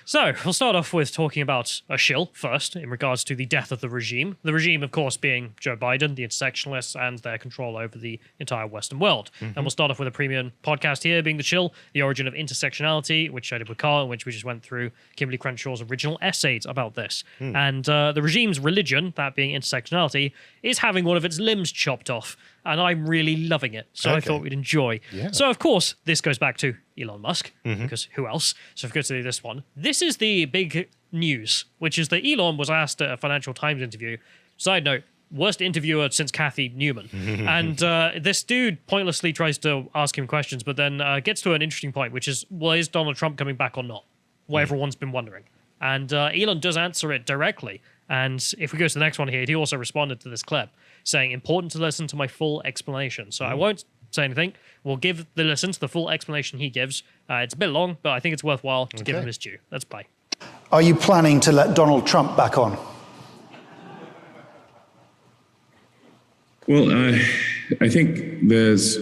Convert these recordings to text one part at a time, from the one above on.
So, we'll start off with talking about a shill first, in regards to the death of the regime. The regime, of course, being Joe Biden, the intersectionalists, and their control over the entire Western world. And we'll start off with a premium podcast here, being the shill, The Origin of Intersectionality, which I did with Carl, in which we just went through Kimberly Crenshaw's original essays about this. And the regime's religion, that being intersectionality, is having one of its limbs chopped off. And I'm really loving it. So I thought we'd enjoy. Yeah. So, of course, this goes back to Elon Musk, because who else? So if we go to this one, this is the big news, which is that Elon was asked at a Financial Times interview, side note, worst interviewer since Kathy Newman. And this dude pointlessly tries to ask him questions, but then gets to an interesting point, which is, well, is Donald Trump coming back or not? What everyone's been wondering. And Elon does answer it directly. And if we go to the next one here, he also responded to this clip, saying, important to listen to my full explanation. So I won't say anything. We'll give the listen to the full explanation he gives. It's a bit long, but I think it's worthwhile to give him his due. Let's play. Are you planning to let Donald Trump back on? Well, I think there's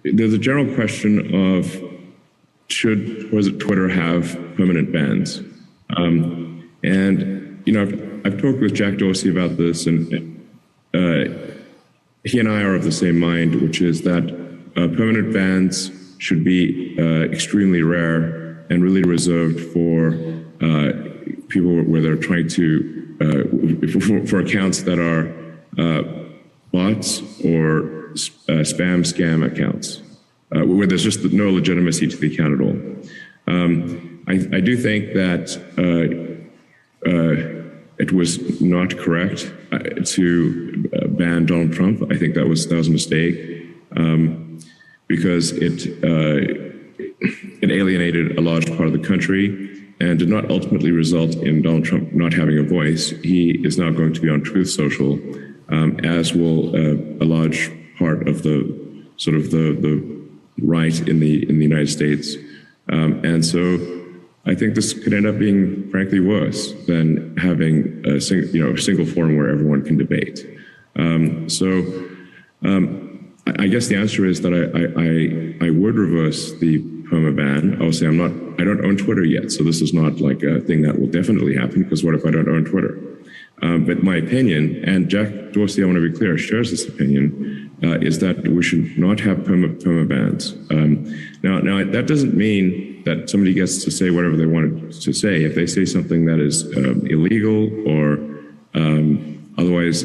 a general question of should Twitter have permanent bans? And you know, I've talked with Jack Dorsey about this, and he and I are of the same mind, which is that permanent bans should be extremely rare and really reserved for people where they're trying to, for accounts that are bots or spam scam accounts, where there's just no legitimacy to the account at all. I do think that it was not correct to ban Donald Trump. I think that was a mistake because it alienated a large part of the country and did not ultimately result in Donald Trump not having a voice. He is now going to be on Truth Social, as will a large part of the right in the United States, and so I think this could end up being, frankly, worse than having a single forum where everyone can debate. I guess the answer is that I would reverse the perma ban. Obviously, I don't own Twitter yet, so this is not like a thing that will definitely happen, because what if I don't own Twitter? But my opinion, and Jack Dorsey, I want to be clear, shares this opinion, is that we should not have perma bans. Now that doesn't mean that somebody gets to say whatever they wanted to say. If they say something that is illegal or otherwise,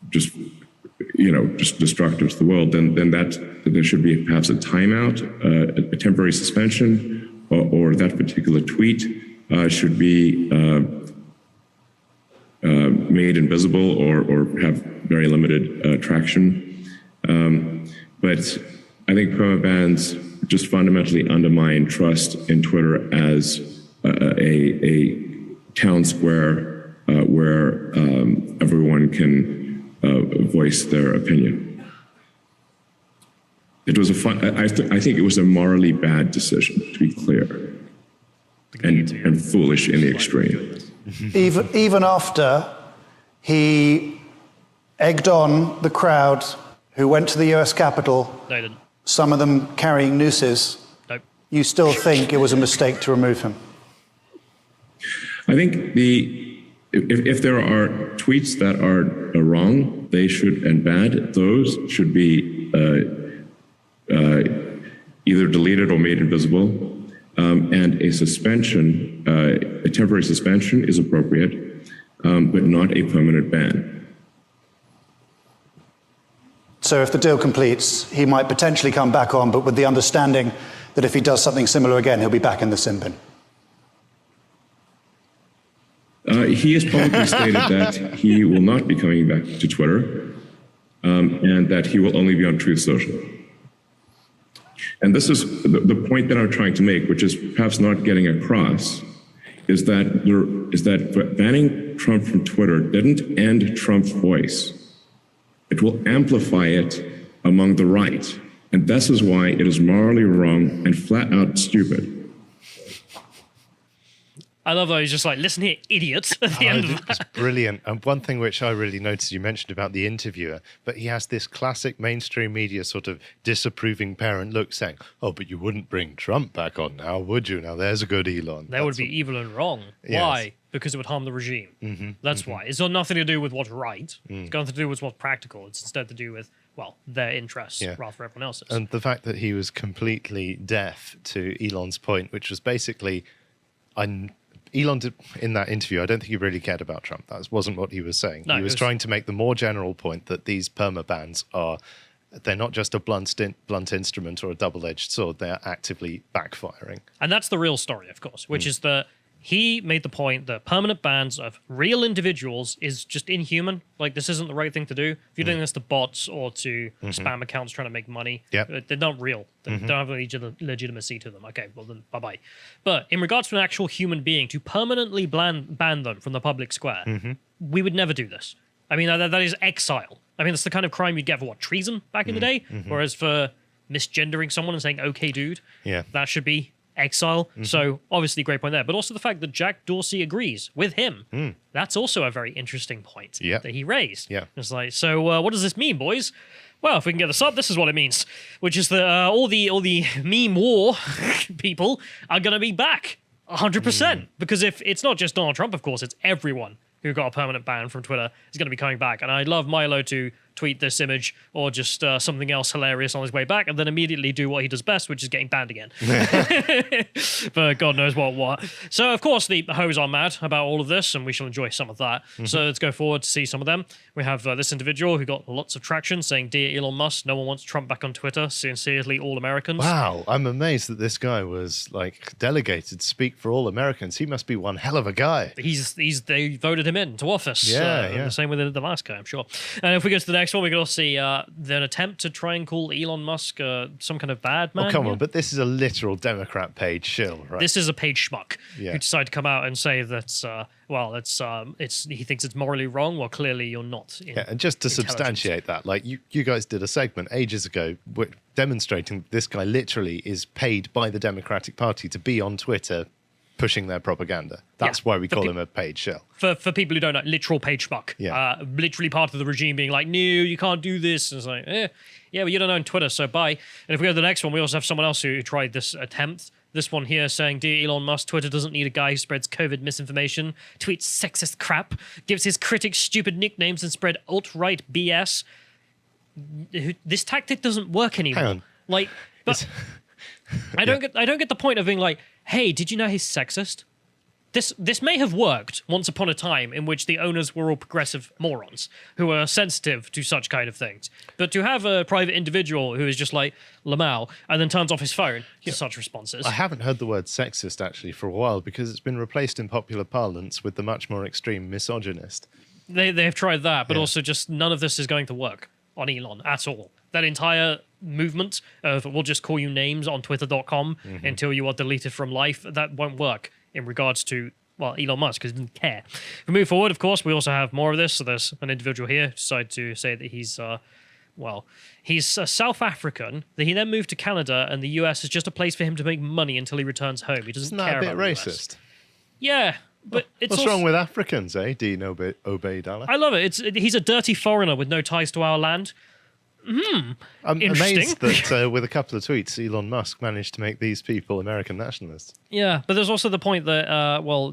just destructive to the world, then there should be perhaps a timeout, a temporary suspension, or that particular tweet should be made invisible or have very limited traction. But I think perma bans just fundamentally undermine trust in Twitter as a town square where everyone can voice their opinion. It was I think it was a morally bad decision, to be clear, and foolish in the extreme. Even after he egged on the crowd who went to the US Capitol, No, he didn't. some of them carrying nooses, Nope. you still think it was a mistake to remove him? I think if there are tweets that are wrong, they should, and bad, those should be either deleted or made invisible. And a suspension, a temporary suspension is appropriate, but not a permanent ban. So if the deal completes, he might potentially come back on, but with the understanding that if he does something similar again, he'll be back in the sin bin. He has publicly stated that he will not be coming back to Twitter, and that he will only be on Truth Social. And this is the point that I'm trying to make, which is perhaps not getting across, is that banning Trump from Twitter didn't end Trump's voice. It will amplify it among the right. And this is why it is morally wrong and flat out stupid. I love how he's just like, listen here, idiot, at the end of that. It's brilliant. And one thing which I really noticed, you mentioned about the interviewer, but he has this classic mainstream media sort of disapproving parent look saying, oh, but you wouldn't bring Trump back on now, would you? Now, there's a good Elon. That would be evil and wrong. Yes. Why? Because it would harm the regime. That's why. It's got nothing to do with what's right. It's got nothing to do with what's practical. It's instead to do with, well, their interests rather than everyone else's. And the fact that he was completely deaf to Elon's point, which was basically, Elon did, in that interview, I don't think he really cared about Trump. That wasn't what he was saying. No, he was trying to make the more general point that these permabans they're not just a blunt instrument or a double-edged sword. They're actively backfiring. And that's the real story, of course, which is that he made the point that permanent bans of real individuals is just inhuman. Like, this isn't the right thing to do. If you're doing this to bots or to spam accounts trying to make money, they're not real. They don't have any legitimacy to them. Okay, well then, bye-bye. But in regards to an actual human being, to permanently ban them from the public square, we would never do this. I mean, that is exile. I mean, that's the kind of crime you'd get for, what, treason back in the day? Whereas for misgendering someone and saying, okay, dude, that should be exile. So obviously great point there, but also the fact that Jack Dorsey agrees with him. That's also a very interesting point that he raised. It's like, so what does this mean, boys? Well, if we can get this up, this is what it means, which is that all the meme war people are going to be back 100%. Because if it's not just Donald Trump, of course, it's everyone who got a permanent ban from Twitter is going to be coming back. And I'd love Milo to tweet this image or just something else hilarious on his way back and then immediately do what he does best, which is getting banned again. But God knows what. So, of course, the hoes are mad about all of this, and we shall enjoy some of that. So let's go forward to see some of them. We have this individual who got lots of traction saying, "Dear Elon Musk, no one wants Trump back on Twitter. Sincerely, all Americans." Wow, I'm amazed that this guy was like delegated to speak for all Americans. He must be one hell of a guy. They voted him into office. The same with the last guy, I'm sure. And if we go to the next one, we can also see an attempt to try and call Elon Musk some kind of bad man. Oh, come on, but this is a literal Democrat paid shill, right? This is a paid schmuck who decided to come out and say that, he thinks it's morally wrong. Well, clearly you're not. And just to substantiate that, like you guys did a segment ages ago demonstrating this guy literally is paid by the Democratic Party to be on Twitter pushing their propaganda. That's why we call him a paid shell. For people who don't know, literal paid schmuck. Literally part of the regime being like, no, you can't do this. And it's like, but you don't own Twitter, so bye. And if we go to the next one, we also have someone else who tried this attempt. This one here saying, "Dear Elon Musk, Twitter doesn't need a guy who spreads COVID misinformation, tweets sexist crap, gives his critics stupid nicknames and spread alt-right BS." This tactic doesn't work anymore. Hang on. Like, but I don't get the point of being like, "Hey, did you know he's sexist?" This may have worked once upon a time in which the owners were all progressive morons who are sensitive to such kind of things. But to have a private individual who is just like Lamau and then turns off his phone to such responses. I haven't heard the word sexist actually for a while because it's been replaced in popular parlance with the much more extreme misogynist. They've tried that, but also just none of this is going to work on Elon at all. That entire movement of we'll just call you names on twitter.com until you are deleted from life, that won't work in regards to, well, Elon Musk, because he didn't care. If we move forward, of course, we also have more of this. So there's an individual here who decided to say that he's South African, that he then moved to Canada, and the US is just a place for him to make money until he returns home. He doesn't care about Isn't that a bit racist? Yeah, but What's wrong with Africans, eh? Dean Obeidallah? I love it. He's a dirty foreigner with no ties to our land. I'm amazed that with a couple of tweets, Elon Musk managed to make these people American nationalists. Yeah, but there's also the point that,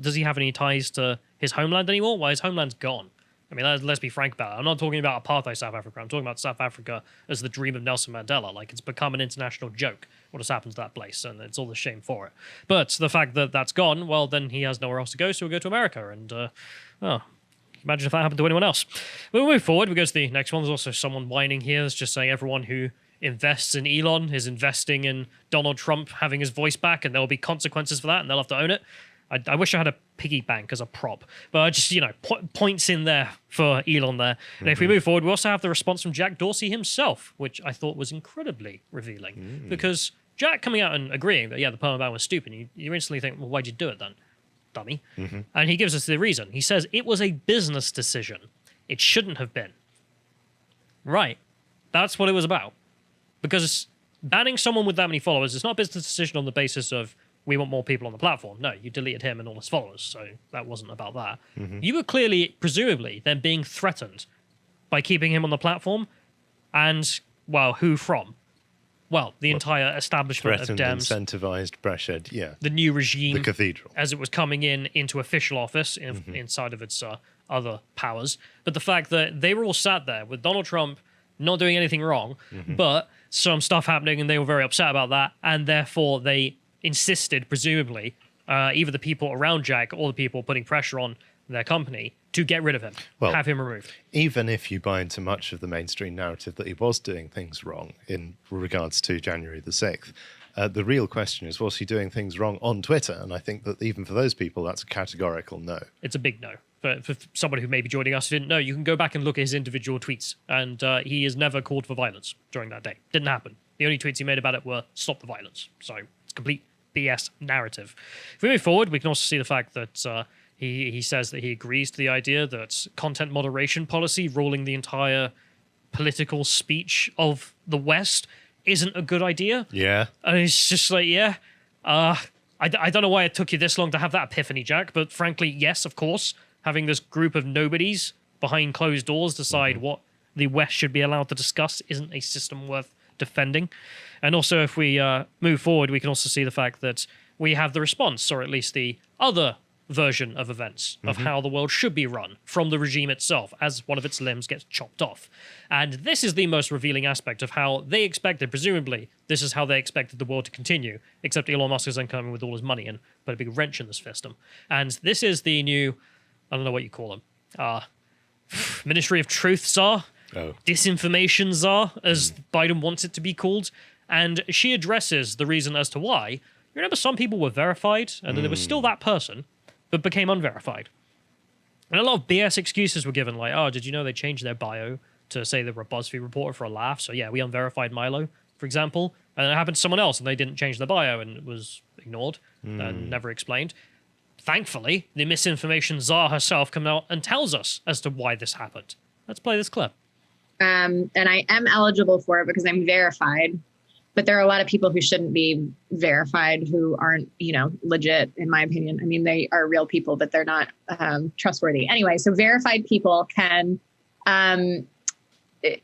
does he have any ties to his homeland anymore? Well, his homeland's gone. I mean, let's be frank about it. I'm not talking about apartheid South Africa. I'm talking about South Africa as the dream of Nelson Mandela. Like, it's become an international joke what has happened to that place, and it's all the shame for it. But the fact that that's gone, well, then he has nowhere else to go, so he'll go to America. And, imagine if that happened to anyone else. We'll move forward. We go to the next one. There's also someone whining here. It's just saying everyone who invests in Elon is investing in Donald Trump having his voice back, and there will be consequences for that, and they'll have to own it. I wish I had a piggy bank as a prop, but just, points in there for Elon there. And if we move forward, we also have the response from Jack Dorsey himself, which I thought was incredibly revealing. Because Jack coming out and agreeing that, the perma ban was stupid, you instantly think, well, why'd you do it then? Dummy. And he gives us the reason. He says it was a business decision. It shouldn't have been. Right. That's what it was about. Because banning someone with that many followers is not a business decision on the basis of, we want more people on the platform. No, you deleted him and all his followers, so that wasn't about that. You were clearly, presumably, then being threatened by keeping him on the platform, and, well, who from? Well, the entire establishment Threatened, of Dems, incentivized, pressured, yeah. the new regime, The cathedral. as it was coming into official office inside of its other powers. But the fact that they were all sat there with Donald Trump not doing anything wrong, but some stuff happening, and they were very upset about that, and therefore they insisted, presumably, either the people around Jack or the people putting pressure on their company to get rid of him, Well, have him removed. Even if you buy into much of the mainstream narrative that he was doing things wrong in regards to January the 6th, the real question is, was he doing things wrong on Twitter? And I think that even for those people, that's a categorical no. It's a big no. For someone who may be joining us who didn't know, you can go back and look at his individual tweets, and he has never called for violence during that day. Didn't happen. The only tweets he made about it were stop the violence. So it's complete BS narrative. If we move forward, we can also see the fact that he says that he agrees to the idea that content moderation policy ruling the entire political speech of the West isn't a good idea. Yeah. And it's just like, I don't know why it took you this long to have that epiphany, Jack, but frankly, yes, of course. Having this group of nobodies behind closed doors decide what the West should be allowed to discuss isn't a system worth defending. And also, if we move forward, we can also see the fact that we have the response, or at least the other version of events, of how the world should be run from the regime itself as one of its limbs gets chopped off. And this is the most revealing aspect of how they expected, presumably, this is how they expected the world to continue, except Elon Musk is then coming with all his money and put a big wrench in this system. And this is the new, I don't know what you call them, Ministry of Truth czar, disinformation czar, as Biden wants it to be called. And she addresses the reason as to why. You remember some people were verified, and then there was still that person, but became unverified. And a lot of BS excuses were given, like, oh, did you know they changed their bio to say they were a BuzzFeed reporter for a laugh? So yeah, we unverified Milo, for example. And it happened to someone else, and they didn't change their bio, and it was ignored and never explained. Thankfully, the misinformation czar herself comes out and tells us as to why this happened. Let's play this clip. And I am eligible for it because I'm verified. But there are a lot of people who shouldn't be verified who aren't, legit, in my opinion. I mean, they are real people, but they're not trustworthy. Anyway, so verified people can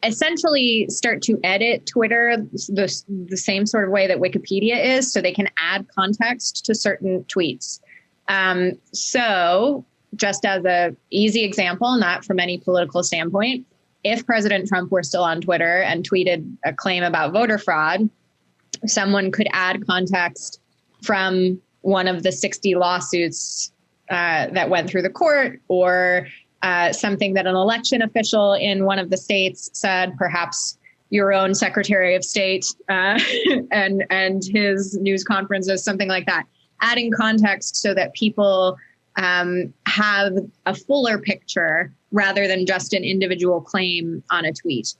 essentially start to edit Twitter the same sort of way that Wikipedia is, so they can add context to certain tweets. So just as a easy example, not from any political standpoint, if President Trump were still on Twitter and tweeted a claim about voter fraud, someone could add context from one of the 60 lawsuits that went through the court, or something that an election official in one of the states said, perhaps your own Secretary of State and his news conferences, something like that. Adding context so that people have a fuller picture rather than just an individual claim on a tweet.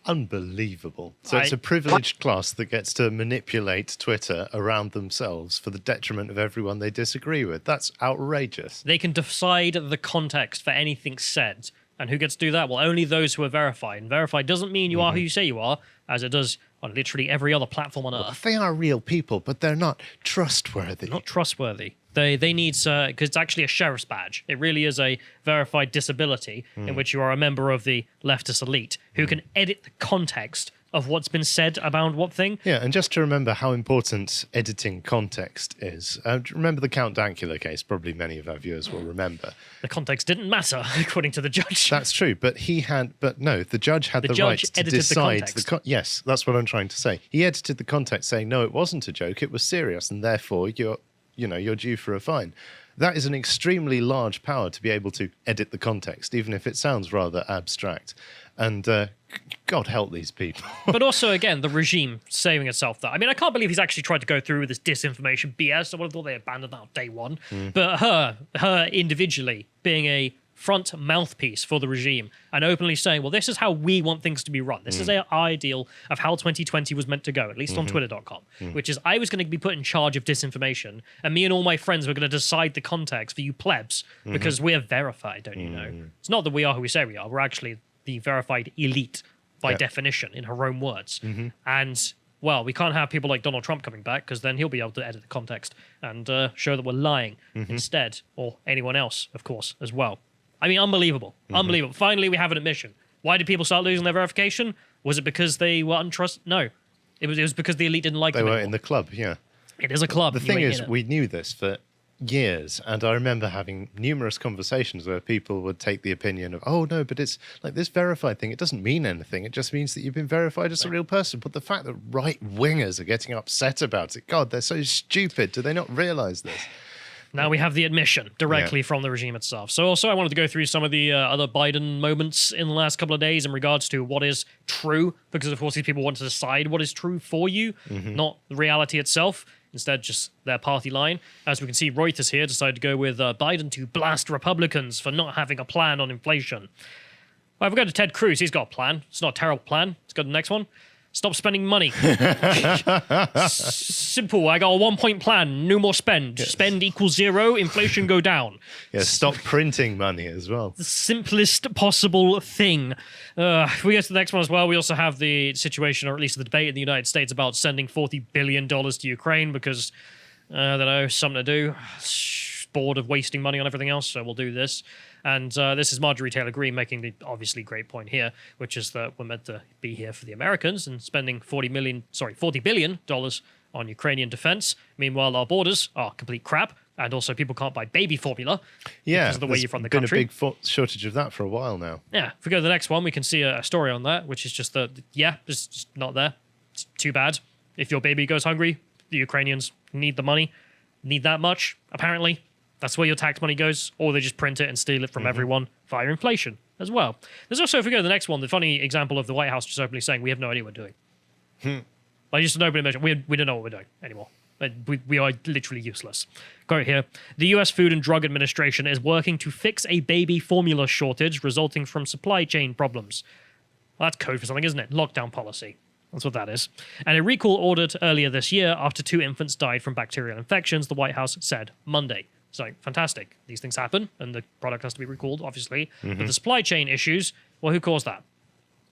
Unbelievable. So it's a privileged class that gets to manipulate Twitter around themselves for the detriment of everyone they disagree with. That's outrageous. They can decide the context for anything said. And who gets to do that? Well, only those who are verified. And verified doesn't mean you are who you say you are, as it does on literally every other platform on Earth. They are real people, but they're not trustworthy. Not trustworthy. They need, because it's actually a sheriff's badge. It really is a verified disability in which you are a member of the leftist elite who can edit the context of what's been said about what thing. Yeah, and just to remember how important editing context is. Remember the Count Dankula case? Probably many of our viewers will remember. The context didn't matter, according to the judge. That's true, but the judge had the right to decide. Yes, that's what I'm trying to say. He edited the context saying, no, it wasn't a joke, it was serious, and therefore you're due for a fine. That is an extremely large power to be able to edit the context, even if it sounds rather abstract. And God help these people. But also, again, the regime saving itself that. I mean, I can't believe he's actually tried to go through with this disinformation BS. I would have thought they abandoned that on day one. But her individually being a front mouthpiece for the regime and openly saying, well, this is how we want things to be run. This is our ideal of how 2020 was meant to go, at least on twitter.com, which is I was going to be put in charge of disinformation and me and all my friends were going to decide the context for you plebs because we're verified, don't you know? It's not that we are who we say we are. We're actually the verified elite by definition, in her own words. And well, we can't have people like Donald Trump coming back because then he'll be able to edit the context and show that we're lying instead, or anyone else, of course, as well. I mean, unbelievable. Unbelievable. Finally, we have an admission. Why did people start losing their verification? Was it because they were untrusted? No. It was because the elite didn't like them They were anymore. in the club, yeah. It is a club. The thing is, we knew this for years, and I remember having numerous conversations where people would take the opinion of, oh no, but it's like this verified thing, it doesn't mean anything, it just means that you've been verified as a real person. But the fact that right-wingers are getting upset about it, God, they're so stupid. Do they not realize this? Now we have the admission directly from the regime itself. So also I wanted to go through some of the other Biden moments in the last couple of days in regards to what is true, because of course these people want to decide what is true for you, not the reality itself. Instead, just their party line. As we can see, Reuters here decided to go with Biden to blast Republicans for not having a plan on inflation. Well, if we go to Ted Cruz, he's got a plan. It's not a terrible plan. Let's go to the next one. Stop spending money. Simple. I got a 1-point plan. No more spend. Yes. Spend equals 0. Inflation go down. Yeah, stop printing money as well. The simplest possible thing. If we go to the next one as well, we also have the situation, or at least the debate in the United States about sending $40 billion to Ukraine because, I don't know, something to do. Bored of wasting money on everything else, so we'll do this. And this is Marjorie Taylor Greene making the obviously great point here, which is that we're meant to be here for the Americans and spending $40 billion on Ukrainian defense. Meanwhile, our borders are complete crap, and also people can't buy baby formula because of the way you run the country. There's been a big shortage of that for a while now. Yeah, if we go to the next one, we can see a story on that, which is just that, yeah, it's just not there. It's too bad. If your baby goes hungry, the Ukrainians need the money. Need that much, apparently. That's where your tax money goes, or they just print it and steal it from everyone via inflation as well. There's also, if we go to the next one, the funny example of the White House just openly saying, we have no idea what we're doing. Like, just an open admission, we don't know what we're doing anymore. We are literally useless. Quote here, the US Food and Drug Administration is working to fix a baby formula shortage resulting from supply chain problems. Well, that's code for something, isn't it? Lockdown policy. That's what that is. And a recall ordered earlier this year after 2 infants died from bacterial infections, the White House said Monday. So, fantastic. These things happen, and the product has to be recalled, obviously. But the supply chain issues, well, who caused that?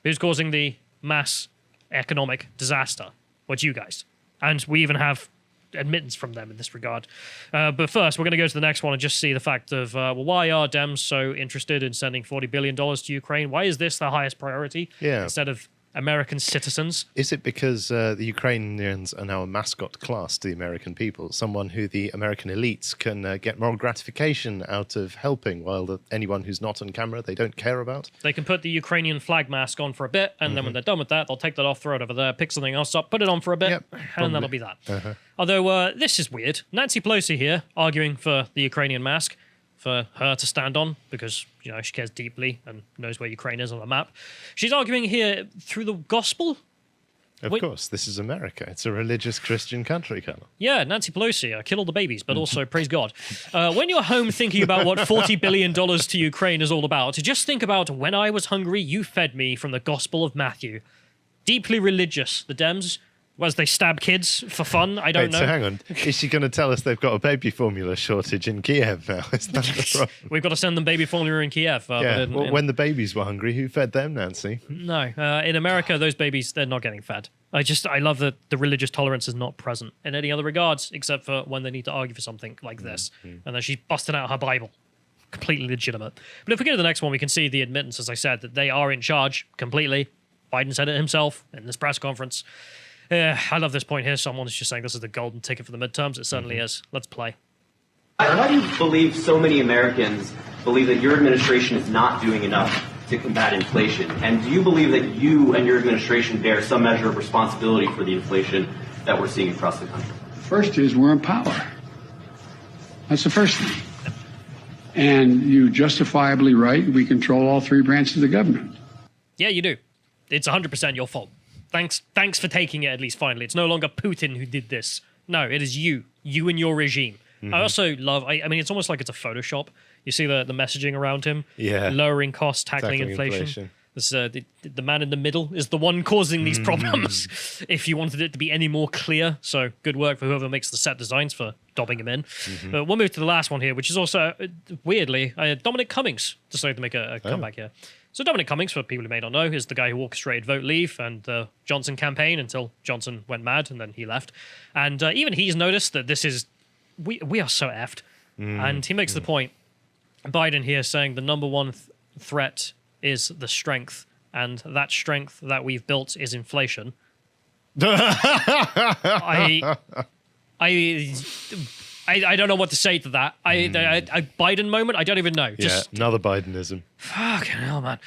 Who's causing the mass economic disaster? Well, it's you guys. And we even have admittance from them in this regard. But first, we're going to go to the next one and just see the fact of, well, why are Dems so interested in sending $40 billion to Ukraine? Why is this the highest priority instead of American citizens? Is it because the Ukrainians are now a mascot class to the American people? Someone who the American elites can get moral gratification out of helping, while anyone who's not on camera they don't care about? They can put the Ukrainian flag mask on for a bit, and then when they're done with that, they'll take that off, throw it over there, pick something else up, put it on for a bit, and that'll be that. Although, this is weird. Nancy Pelosi here, arguing for the Ukrainian mask, for her to stand on, because, you know, she cares deeply and knows where Ukraine is on the map. She's arguing here through the gospel. Of course, this is America. It's a religious Christian country, Colonel. Yeah, Nancy Pelosi, kill all the babies, but also praise God. When you're home thinking about what $40 billion to Ukraine is all about, just think about when I was hungry, you fed me from the Gospel of Matthew. Deeply religious, the Dems. Was they stab kids for fun? I don't know. So hang on. Is she going to tell us they've got a baby formula shortage in Kiev now? Is that the problem? We've got to send them baby formula in Kiev. Yeah. When the babies were hungry, who fed them, Nancy? No. In America, those babies, they're not getting fed. I love that the religious tolerance is not present in any other regards, except for when they need to argue for something like this. And then she's busting out her Bible. Completely legitimate. But if we go to the next one, we can see the admittance, as I said, that they are in charge completely. Biden said it himself in this press conference. I love this point here. Someone's just saying this is the golden ticket for the midterms. It certainly is. Let's play. Why do you believe so many Americans believe that your administration is not doing enough to combat inflation? And do you believe that you and your administration bear some measure of responsibility for the inflation that we're seeing across the country? First is we're in power. That's the first thing. And you justifiably right, we control all 3 branches of the government. Yeah, you do. It's 100% your fault. Thanks for taking it, at least finally. It's no longer Putin who did this. No, it is you and your regime. I also love, I mean, it's almost like it's a Photoshop. You see the messaging around him? Yeah. Lowering costs, tackling inflation. The man in the middle is the one causing these problems. If you wanted it to be any more clear, so good work for whoever makes the set designs for dobbing him in. But we'll move to the last one here, which is also weirdly Dominic Cummings decided to make a comeback here. So Dominic Cummings, for people who may not know, is the guy who orchestrated Vote Leave and the Johnson campaign until Johnson went mad and then he left. And even he's noticed that this is we are so effed. And he makes the point. Biden here saying the number one threat is the strength, and that strength that we've built is inflation. I don't know what to say to that. A Biden moment, I don't even know. Just another Bidenism. Fucking hell, man.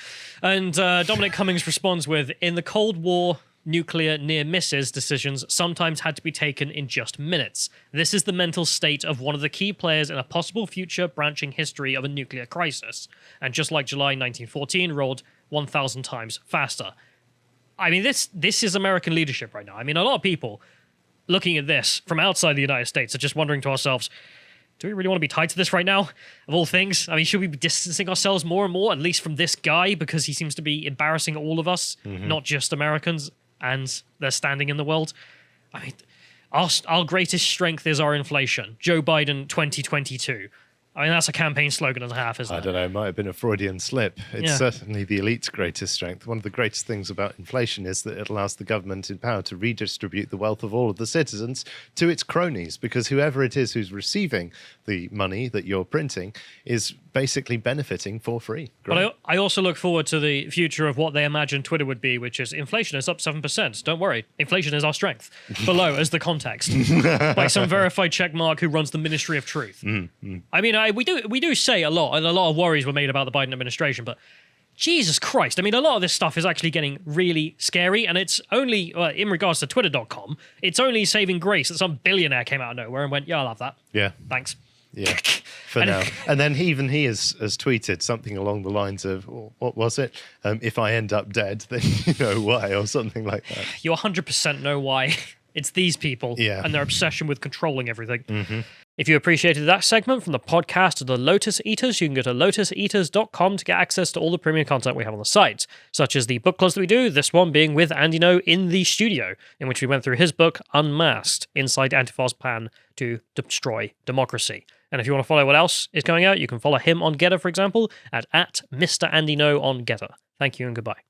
And Dominic Cummings responds with, in the Cold War, nuclear near misses decisions sometimes had to be taken in just minutes. This is the mental state of one of the key players in a possible future branching history of a nuclear crisis. And just like July 1914 rolled 1,000 times faster. I mean, this is American leadership right now. I mean, a lot of people looking at this from outside the United States are just wondering to ourselves, do we really want to be tied to this right now, of all things? I mean, should we be distancing ourselves more and more, at least from this guy, because he seems to be embarrassing all of us, not just Americans, and their standing in the world? I mean, our greatest strength is our inflation. Joe Biden 2022. I mean, that's a campaign slogan and a half, isn't it? I don't know. It might have been a Freudian slip. It's certainly the elite's greatest strength. One of the greatest things about inflation is that it allows the government in power to redistribute the wealth of all of the citizens to its cronies, because whoever it is who's receiving the money that you're printing is basically benefiting for free. But I also look forward to the future of what they imagine Twitter would be, which is inflation is up 7%. Don't worry. Inflation is our strength. Below as the context. By some verified checkmark who runs the Ministry of Truth. I mean, we do say a lot, and a lot of worries were made about the Biden administration, but Jesus Christ. I mean, a lot of this stuff is actually getting really scary, and it's only, in regards to Twitter.com, it's only saving grace that some billionaire came out of nowhere and went, yeah, I'll have that. Yeah. Thanks. Yeah, for now. And then he has tweeted something along the lines of, what was it? If I end up dead, then you know why, or something like that. You 100% know why. It's these people and their obsession with controlling everything. If you appreciated that segment from the podcast of the Lotus Eaters, you can go to lotuseaters.com to get access to all the premium content we have on the site, such as the book clubs that we do, this one being with Andy No in the studio, in which we went through his book, Unmasked, Inside Antifa's Plan to Destroy Democracy. And if you want to follow what else is going out, you can follow him on Getter, for example, at Mr. Andy No on Getter. Thank you and goodbye.